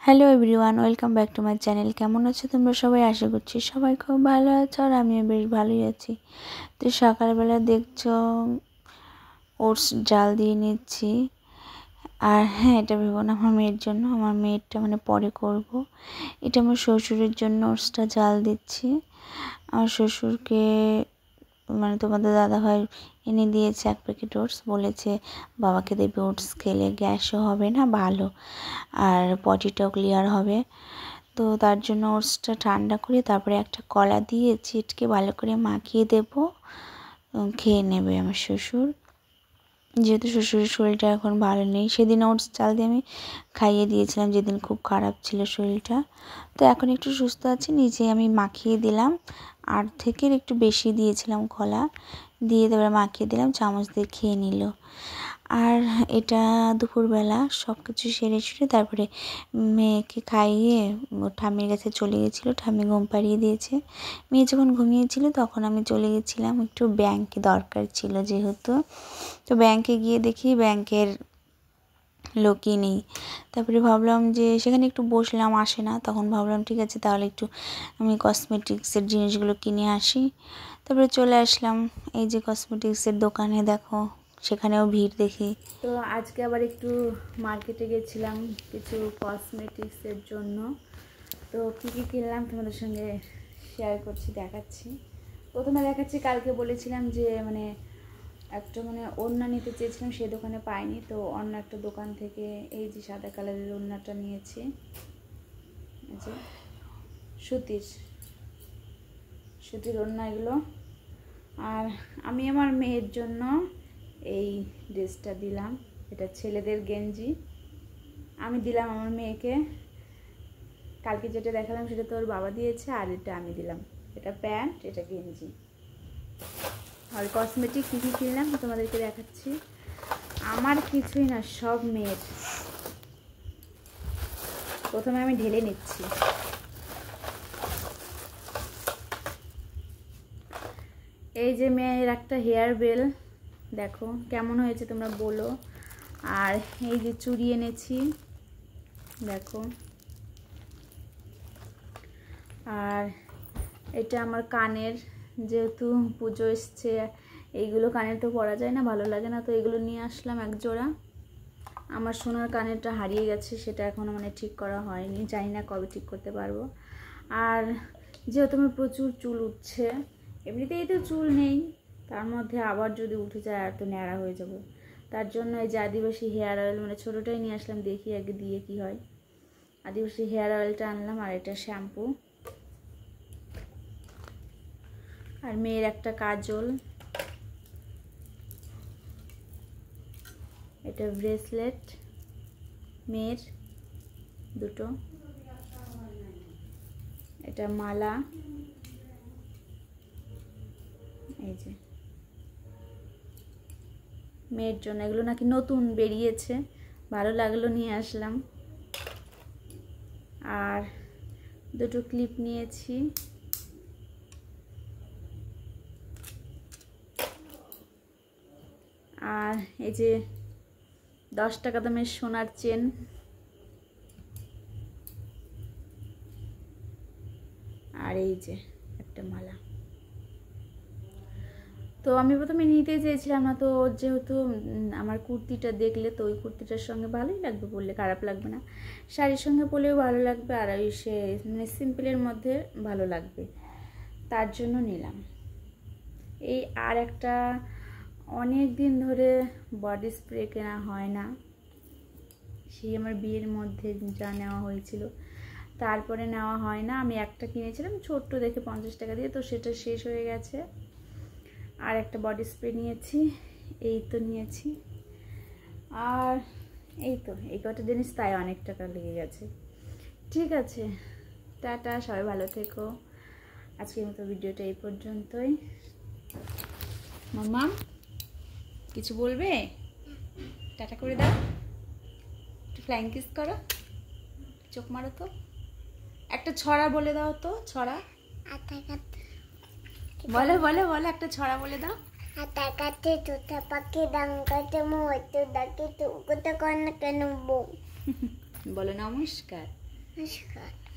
Hello everyone, welcome back to my channel. কেমন আছো তোমরা সবাই? আশা করছি সবাই খুব ভালো আছো আর আমিও বেশ ভালোই আছি। তো সকালবেলা দেখছো ওটস জাল দিয়ে নিচ্ছি। আর হ্যাঁ, এটা ভেবো না আমার মেয়ের জন্য, আমার মেয়েরটা মানে পরে করব। এটা আমার শ্বশুরের জন্য ওটসটা জাল দিচ্ছি। আমার শ্বশুরকে মানে তোমাদের দাদাভাই এনে দিয়েছে 1 প্যাকেট ওটস, বলেছে বাবাকে দেবে, ওটস খেলে গ্যাসও হবে না, ভালো আর পটিটাও ক্লিয়ার হবে। তো তার জন্য ওটসটা ঠান্ডা করে তারপরে একটা কলা দিয়ে চিটকে ভালো করে মাখিয়ে দেব, খেয়ে নেবে আমার শ্বশুর। যেহেতু শ্বশুরের শরীরটা এখন ভালো নেই, সেদিন ওটস চাল দিয়ে আমি খাইয়ে দিয়েছিলাম যেদিন খুব খারাপ ছিল শরীরটা। তো এখন একটু সুস্থ আছে, নিজে আমি মাখিয়ে দিলাম, আর থেকে একটু বেশি দিয়েছিলাম কলা দিয়ে, তারপরে মাখিয়ে দিলাম, চামচ দিয়ে খেয়ে নিল। আর এটা দুপুরবেলা সব কিছু সেরে সুরে তারপরে মেয়েকে খাইয়ে ঠাম্মির কাছে চলে গেছিলো, ঠাম্মি ঘুম পাড়িয়ে দিয়েছে। মেয়ে যখন ঘুমিয়েছিল তখন আমি চলে গেছিলাম, একটু ব্যাংকে দরকার ছিল যেহেতু। তো ব্যাংকে গিয়ে দেখি ব্যাংকের লোকই নেই। তারপরে ভাবলাম যে সেখানে একটু বসলাম, আসে না, তখন ভাবলাম ঠিক আছে তাহলে একটু আমি কসমেটিক্সের জিনিসগুলো কিনে আসি। তারপরে চলে আসলাম এই যে কসমেটিক্সের দোকানে, দেখো সেখানেও ভিড় দেখি। তো আজকে আবার একটু মার্কেটে গেছিলাম কিছু কসমেটিক্সের জন্য। তো কী কী কিনলাম তোমাদের সঙ্গে শেয়ার করছি, দেখাচ্ছি। প্রথমে দেখাচ্ছি, কালকে বলেছিলাম যে মানে একটা মানে ওড়না নিতে চেয়েছিলাম, সেই দোকানে পাইনি, তো অন্য একটা দোকান থেকে এই যে সাদা কালারের ওড়নাটা নিয়েছি, এই যে সুতির ওড়না এগুলো। আর আমি আমার মেয়ের জন্য এই ড্রেসটা দিলাম, এটা ছেলেদের গেঞ্জি আমি দিলাম আমার মেয়েকে। কালকে যেটা দেখালাম সেটা তো ওর বাবা দিয়েছে, আর এটা আমি দিলাম, এটা প্যান্ট, এটা গেঞ্জি। আর কসমেটিক কী কী কিনলাম তোমাদেরকে দেখাচ্ছি। আমার কিছুই না, সব মেয়ের। প্রথমে আমি ঢেলে নিচ্ছি। এই যে মেয়ের একটা হেয়ার বেল, দেখো কেমন হয়েছে তোমরা বলো। আর এই যে চুড়ি এনেছি, দেখো। আর এটা আমার কানের, যেহেতু পুজো এসছে, এইগুলো কানের তো পরা যায় না, ভালো লাগে না, তো এগুলো নিয়ে আসলাম এক জোড়া। আমার সোনার কানেরটা হারিয়ে গেছে, সেটা এখনও মানে ঠিক করা হয়নি, জানি না কবে ঠিক করতে পারবো। আর যেহেতু আমার প্রচুর চুল উঠছে, এমনিতেই তো চুল নেই, তার মধ্যে আবার যদি উঠে যায় আর তো ন্যাড়া হয়ে যাব। তার জন্য এই যে আদিবাসী হেয়ার অয়েল, মানে ছোটোটাই নিয়ে আসলাম, দেখি আগে দিয়ে কি হয়। আদিবাসী হেয়ার অয়েলটা আনলাম, আর এটা শ্যাম্পু। আর মেয়ের একটা কাজল, এটা ব্রেসলেট মেয়ের দুটো, এটা মালা, এই যে মেয়ের জন্য। এগুলো নাকি নতুন বেরিয়েছে, ভালো লাগলো, নিয়ে আসলাম। আর দুটো ক্লিপ নিয়েছি। আর এই যে 10 টাকা দামের সোনার চেন। আর এই যে একটা মালা। তো আমি প্রথমে নিতে চেয়েছিলাম না, তো যেহেতু আমার কুর্তিটা দেখলে, তো ওই কুর্তিটার সঙ্গে ভালোই লাগবে, পরলে খারাপ লাগবে না, শাড়ির সঙ্গে পরলেও ভালো লাগবে, আর ওই সে মানে সিম্পলের মধ্যে ভালো লাগবে, তার জন্য নিলাম। এই আর একটা অনেক দিন ধরে বডি স্প্রে কেনা হয় না, সেই আমার বিয়ের মধ্যে যা নেওয়া হয়েছিল, তারপরে নেওয়া হয় না। আমি একটা কিনেছিলাম ছোট্ট দেখে 50 টাকা দিয়ে, তো সেটা শেষ হয়ে গেছে। আর একটা বডি স্প্রে নিয়েছি, এই তো নিয়েছি। আর এই তো এই কটা জিনিস, তাই অনেক টাকা লেগে গেছে। ঠিক আছে, টাটা, সবাই ভালো থেকো। আজকের মতো ভিডিওটা এই পর্যন্তই। মাম্মা কিছু বলবে? টাটা করে দাও, একটু ফ্লাইং কিস করো, চোখ মারো তো, একটা ছড়া বলে দাও তো, ছড়া বলো বলো বলো, একটা ছড়া বলে দাও। হাতা কাটে তোতা পাখি ডাং কাটে মোটো ডাকে তো কত কোন কেন বউ। বলো নমস্কার। নমস্কার।